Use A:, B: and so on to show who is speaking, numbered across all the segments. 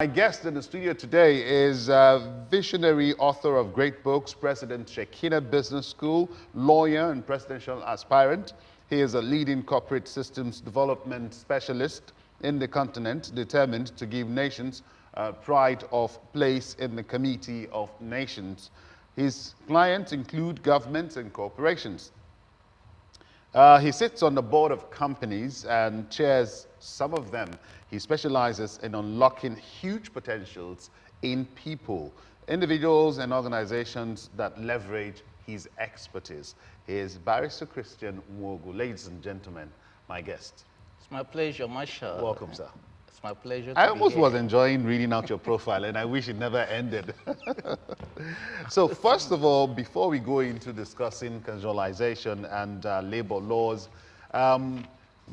A: My guest in the studio today is visionary author of great books, President Shekinah Business School, lawyer and presidential aspirant. He is a leading corporate systems development specialist in the continent, determined to give nations pride of place in the Committee of Nations. His clients include governments and corporations. He sits on the board of companies and chairs some of them. He specializes in unlocking huge potentials in people, individuals and organizations that leverage his expertise. He is Barrister Christian Nwogu. Ladies and gentlemen, my guest.
B: It's my pleasure, Marshall.
A: Welcome, sir.
B: It's my pleasure
A: I
B: to
A: almost
B: be
A: was
B: here.
A: enjoying reading out your profile, and I wish it never ended. So first of all, before we go into discussing casualization and labor laws,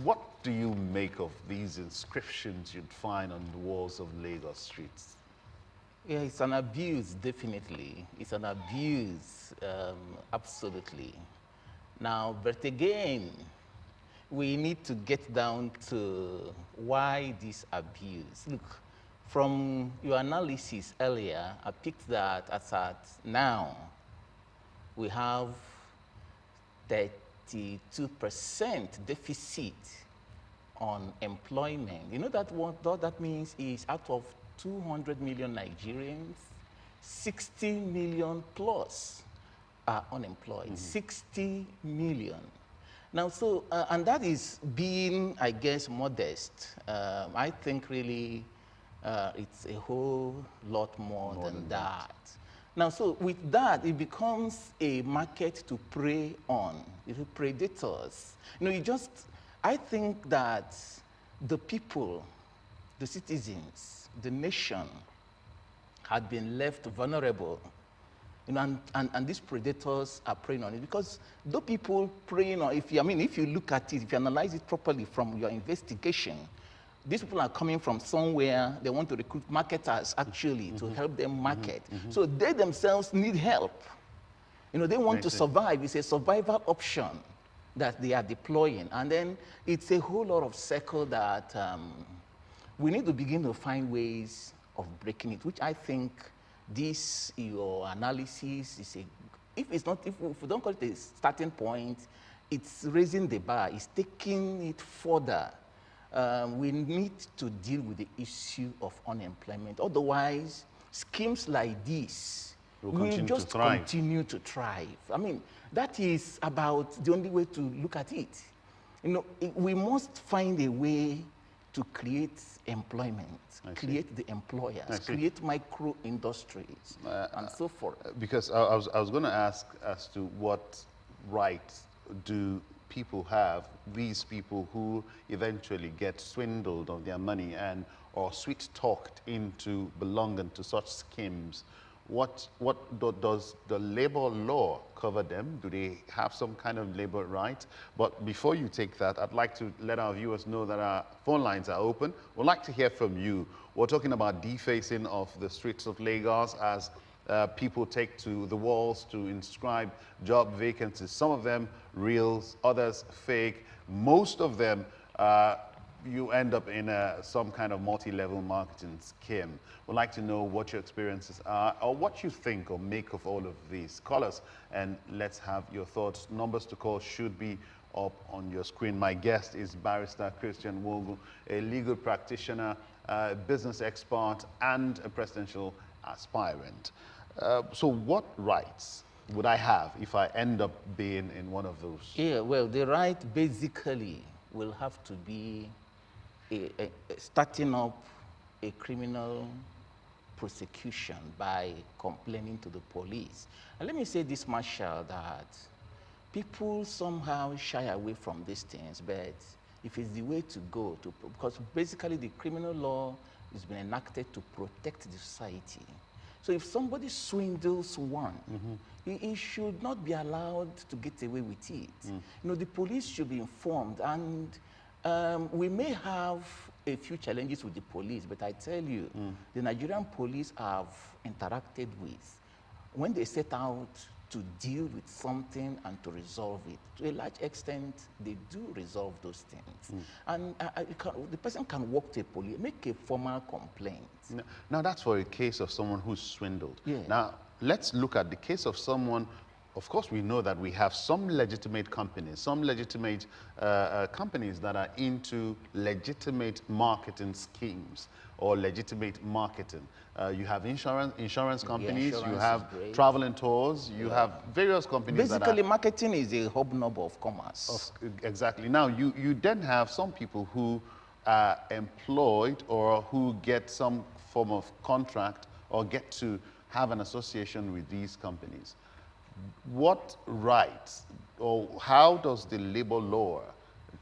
A: what do you make of these inscriptions you'd find on the walls of Lagos streets?
B: Yeah, it's an abuse, definitely. It's an abuse, absolutely. Now, but again, we need to get down to why this abuse. Look, from your analysis earlier, I picked that as at now, we have 32% deficit on employment. You know that what that means is out of 200 million Nigerians, 60 million plus are unemployed. 60 million. Now, so, and that is being, I guess, modest. I think really it's a whole lot more than that. Now, so with that, it becomes a market to prey on, predators. You know, I think that the people, the citizens, the nation had been left vulnerable. You know, and these predators are preying on it because the people preying on, if you look at it, if you analyze it properly from your investigation, these people are coming from somewhere. They want to recruit marketers actually to help them market. So they themselves need help. You know, they want to survive. It's a survival option that they are deploying. And then it's a whole lot of circle that we need to begin to find ways of breaking it, which I think this, your analysis is if we don't call it a starting point, it's raising the bar, it's taking it further. We need to deal with the issue of unemployment. Otherwise, schemes like this will just continue to thrive. I mean, that is about the only way to look at it. You know, we must find a way to create employment, create the employers, create micro industries, and so forth.
A: Because I was going to ask as to what rights do people have, these people who eventually get swindled of their money and or sweet-talked into belonging to such schemes. What does the labor law cover them? Do they have some kind of labor right? But before you take that, I'd like to let our viewers know that our phone lines are open. We'd like to hear from you. We're talking about defacing of the streets of Lagos as people take to the walls to inscribe job vacancies. Some of them real, others fake. Most of them you end up in some kind of multi-level marketing scheme. We'd like to know what your experiences are or what you think or make of all of these. Call us and let's have your thoughts. Numbers to call should be up on your screen. My guest is Barrister Christian Nwogu, a legal practitioner, business expert, and a presidential aspirant. So what rights would I have if I end up being in one of those?
B: Yeah, well, the right basically will have to be starting up a criminal prosecution by complaining to the police. And let me say this, Marshall, that people somehow shy away from these things, but if it's the way to go, because basically the criminal law has been enacted to protect the society. So if somebody swindles one, he should not be allowed to get away with it. You know, the police should be informed, and we may have a few challenges with the police, but I tell you, the Nigerian police have interacted with. When they set out to deal with something and to resolve it. To a large extent, they do resolve those things. And the person can walk to a police, make a formal complaint.
A: Now, that's for a case of someone who's swindled.
B: Yeah.
A: Now, let's look at the case of someone. Of course, we know that we have some legitimate companies, some legitimate companies that are into legitimate marketing schemes or legitimate marketing. You have insurance companies, you
B: insurance
A: have
B: is great.
A: travel and tours, you have various companies
B: Basically,
A: that
B: marketing is a hobnob of commerce.
A: exactly. Now, you then have some people who are employed or who get some form of contract or get to have an association with these companies. What rights or how does the labor law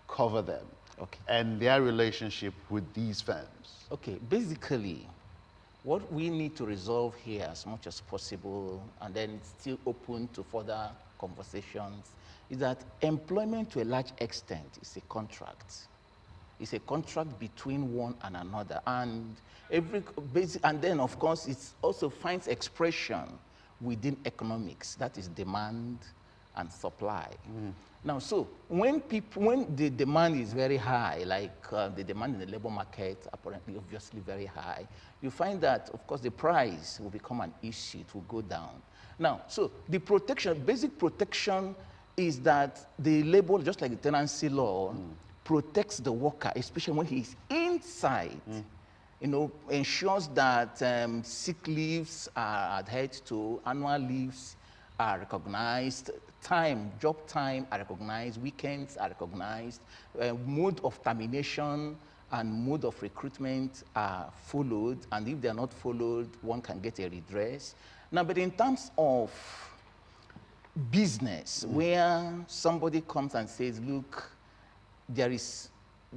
A: cover them
B: Okay.
A: and their relationship with these firms?
B: Okay, basically, what we need to resolve here as much as possible, and then it's still open to further conversations, is that employment to a large extent is a contract. It's a contract between one and another. And then, of course, it also finds expression within economics. That is demand and supply. Now, so when the demand is very high, like the demand in the labor market, apparently, obviously very high, you find that, of course, the price will become an issue. It will go down. Now, so the protection, basic protection is that the labor, just like the tenancy law, protects the worker, especially when he's inside. You know, ensures that sick leaves are adhered to, annual leaves are recognized, job time are recognized, weekends are recognized, mode of termination and mode of recruitment are followed, and if they're not followed, one can get a redress. Now, but in terms of business, where somebody comes and says, look, there is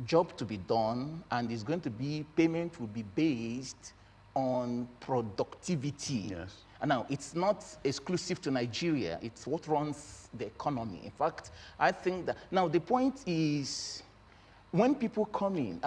B: job to be done, and it's going to be, payment will be based on productivity.
A: Yes.
B: And now, it's not exclusive to Nigeria. It's what runs the economy. In fact, I think that, now the point is, when people come in,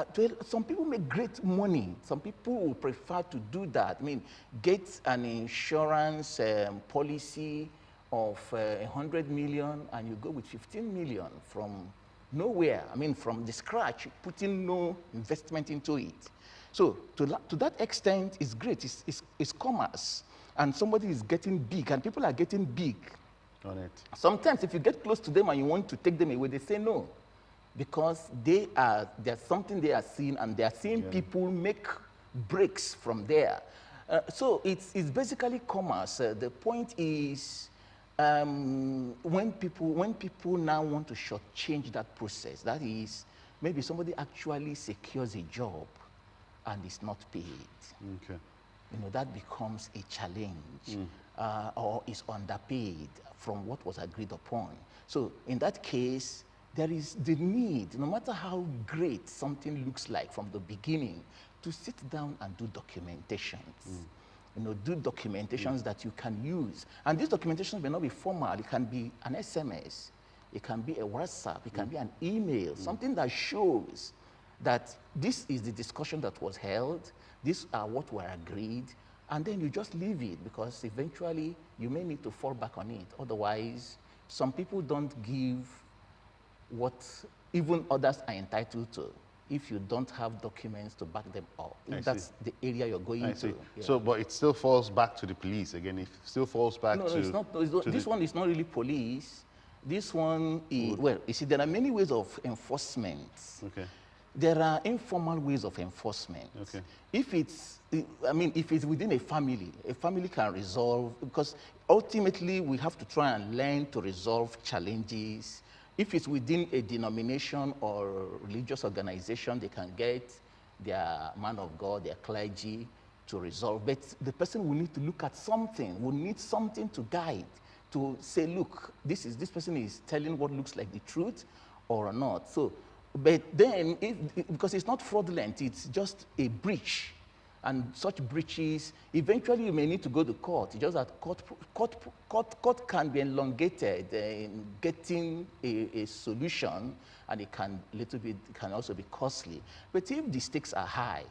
B: some people make great money. Some people will prefer to do that. I mean, get an insurance policy of 100 million, and you go with 15 million from nowhere. I mean, from the scratch, putting no investment into it. So to that extent, it's great. It's commerce. And somebody is getting big, and people are getting big.
A: On it.
B: Sometimes if you get close to them and you want to take them away, they say no. Because there's something they are seeing, and they are seeing people make breaks from there. So it's basically commerce. The point is, when people now want to shortchange that process, that is, maybe somebody actually secures a job and is not paid.
A: Okay.
B: You know, that becomes a challenge, or is underpaid from what was agreed upon. So in that case, there is the need, no matter how great something looks like from the beginning, to sit down and do documentations. You know, do documentations that you can use. And these documentations may not be formal. It can be an SMS. It can be a WhatsApp. It can be an email. Something that shows that this is the discussion that was held. These are what were agreed. And then you just leave it, because eventually you may need to fall back on it. Otherwise, some people don't give what even others are entitled to if you don't have documents to back them up. If that's the area you're going to. Yeah.
A: So, but it still falls back to the police again. It still falls back
B: No,
A: to.
B: it's not. This one is not really police. This one is, well, you see, there are many ways of enforcement.
A: Okay.
B: There are informal ways of enforcement.
A: Okay.
B: If it's within a family can resolve, because ultimately we have to try and learn to resolve challenges. If it's within a denomination or religious organization, they can get their man of God, their clergy to resolve. But the person will need to look at something, will need something to guide, to say, look, this person is telling what looks like the truth or not. So, but then, because it's not fraudulent, it's just a breach. And such breaches, eventually you may need to go to court. It's just that court can be elongated in getting a solution, and it can also be costly. But if the stakes are high,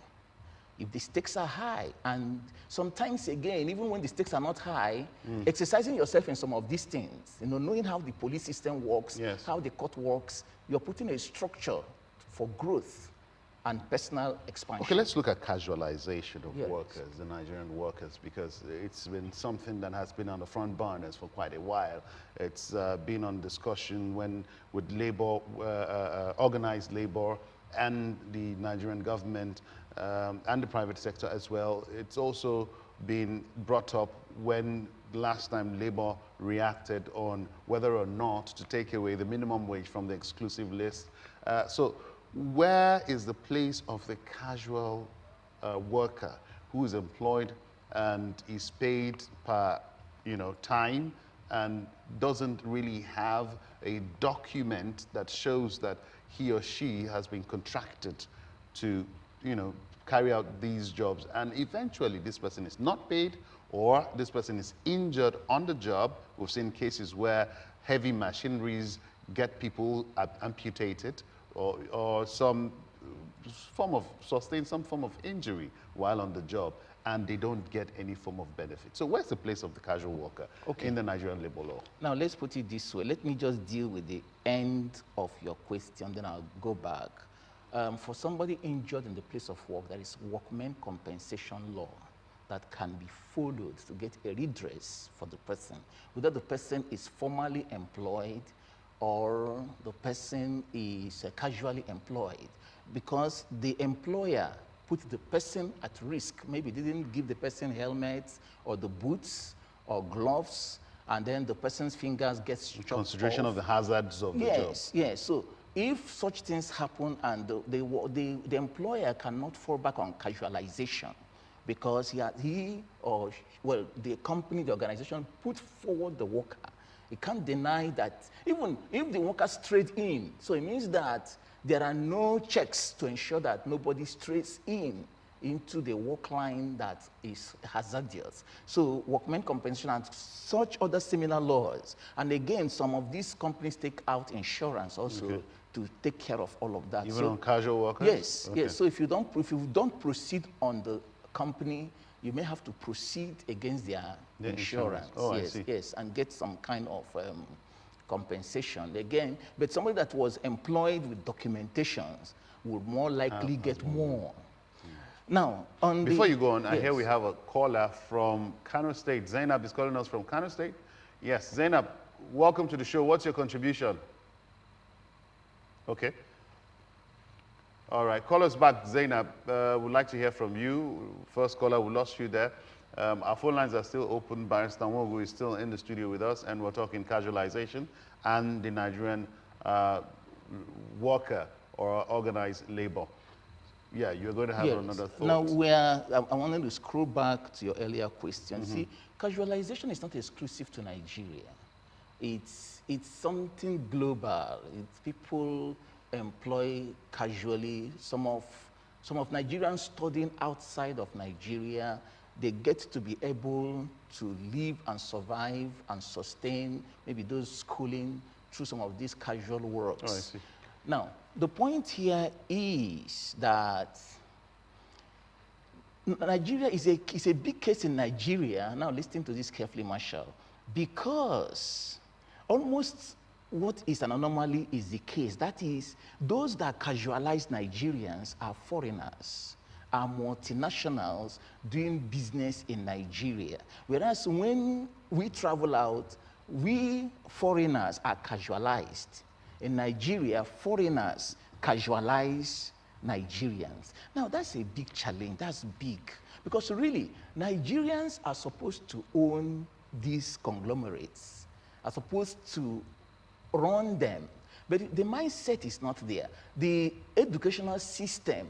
B: if the stakes are high. And sometimes again, even when the stakes are not high, exercising yourself in some of these things, knowing how the police system works,
A: Yes.
B: how the court works, you're putting a structure for growth and personal expansion.
A: Okay, let's look at casualization of
B: Yes.
A: workers, the Nigerian workers, because it's been something that has been on the front burners for quite a while. It's been on discussion with labor, organized labor, and the Nigerian government, and the private sector as well. It's also been brought up when last time labor reacted on whether or not to take away the minimum wage from the exclusive list. So where is the place of the casual worker who is employed and is paid per time and doesn't really have a document that shows that he or she has been contracted to carry out these jobs, and eventually this person is not paid or this person is injured on the job? We've seen cases where heavy machineries get people amputated or sustain some form of injury while on the job, and they don't get any form of benefit. So where's the place of the casual worker in the Nigerian labor law?
B: Now, let's put it this way. Let me just deal with the end of your question, then I'll go back. For somebody injured in the place of work, there is workmen compensation law that can be followed to get a redress for the person, whether the person is formally employed or the person is casually employed, because the employer put the person at risk. Maybe didn't give the person helmets or the boots or gloves, and then the person's fingers get chopped
A: Consideration
B: off.
A: of the hazards of the job.
B: Yes. So if such things happen and the employer cannot fall back on casualization, because the company, the organization put forward the worker, he can't deny that even if the worker strayed in, so it means that there are no checks to ensure that nobody strays into the work line that is hazardous. So workmen compensation and such other similar laws. And again, some of these companies take out insurance also to take care of all of that.
A: Even on casual workers?
B: Yes, yes. So if you don't proceed on the company, you may have to proceed against their insurance.
A: Oh,
B: yes,
A: I see.
B: yes, and get some kind of compensation again. But somebody that was employed with documentations would more likely get more. Now,
A: before you go on, I
B: yes.
A: hear we have a caller from Kano State. Zainab is calling us from Kano State. Yes, Zainab, welcome to the show. What's your contribution? Okay. All right, call us back, Zainab. We'd like to hear from you. First caller, we lost you there. Our phone lines are still open. Barrister Nwogu is still in the studio with us, and we're talking casualization and the Nigerian worker or organized labor. Yeah, you're going to have another thought.
B: Now, I wanted to scroll back to your earlier question. See, casualization is not exclusive to Nigeria. It's something global. It's people employ casually. Some of Nigerians studying outside of Nigeria, they get to be able to live and survive and sustain maybe those schooling through some of these casual works.
A: Oh, I see.
B: Now, the point here is that Nigeria is a big case in Nigeria. Now, listen to this carefully, Marshall, because almost what is an anomaly is the case. That is, those that casualize Nigerians are foreigners, are multinationals doing business in Nigeria. Whereas when we travel out, we foreigners are casualized. In Nigeria, foreigners casualize Nigerians. Now, that's a big challenge. That's big. Because really, Nigerians are supposed to own these conglomerates, are supposed to run them. But the mindset is not there. The educational system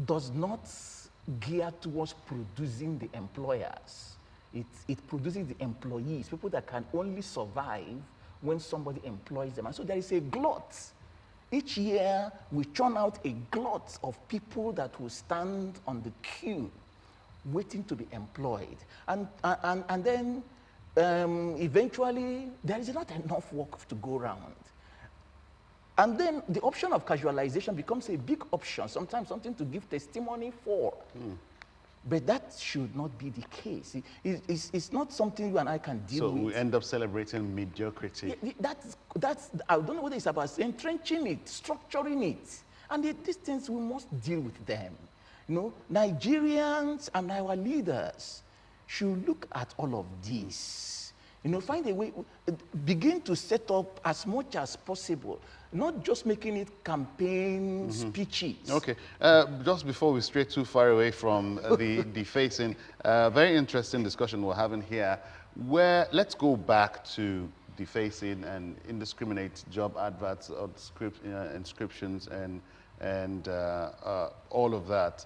B: does not gear towards producing the employers. It produces the employees, people that can only survive when somebody employs them. And so there is a glut. Each year, we churn out a glut of people that will stand on the queue waiting to be employed. And then eventually, there is not enough work to go around. And then the option of casualization becomes a big option, sometimes something to give testimony for. But that should not be the case. It's not something you and I can deal
A: So
B: with.
A: we end up celebrating mediocrity.
B: That's, I don't know what it's about, entrenching it, structuring it. And these things, we must deal with them. You know, Nigerians and our leaders should look at all of this. You know, find a way, begin to set up as much as possible, not just making it campaign speeches.
A: Okay, just before we stray too far away from the defacing, very interesting discussion we're having here, where let's go back to defacing and indiscriminate job adverts, or inscriptions, and all of that.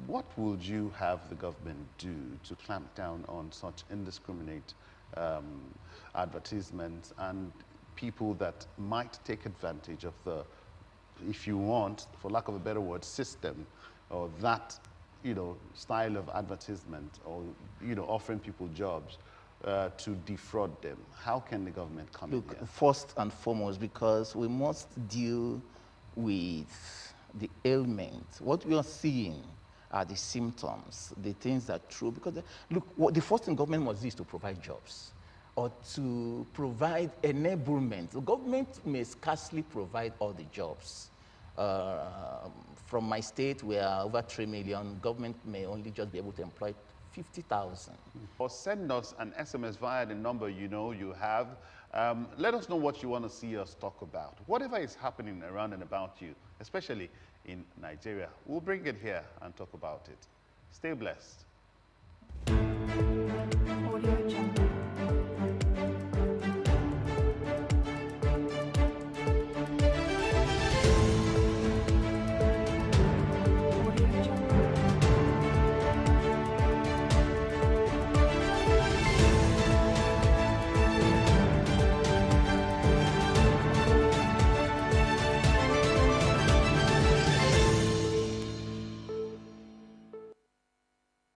A: What would you have the government do to clamp down on such indiscriminate advertisements and people that might take advantage of the, if you want, for lack of a better word, system, or that, you know, style of advertisement, or, you know, offering people jobs to defraud them? How can the government come in here?
B: First and foremost, because we must deal with the ailment. What we are seeing are the symptoms, the things that are true. Because, look, what the first thing government must do is to provide jobs, or to provide enablement. The government may scarcely provide all the jobs. From my state, we are over 3 million. Government may only just be able to employ 50,000.
A: Or send us an SMS via the number you know you have. Let us know what you want to see us talk about. Whatever is happening around and about you, especially in Nigeria, we'll bring it here and talk about it. Stay blessed.
C: Audio Jungle.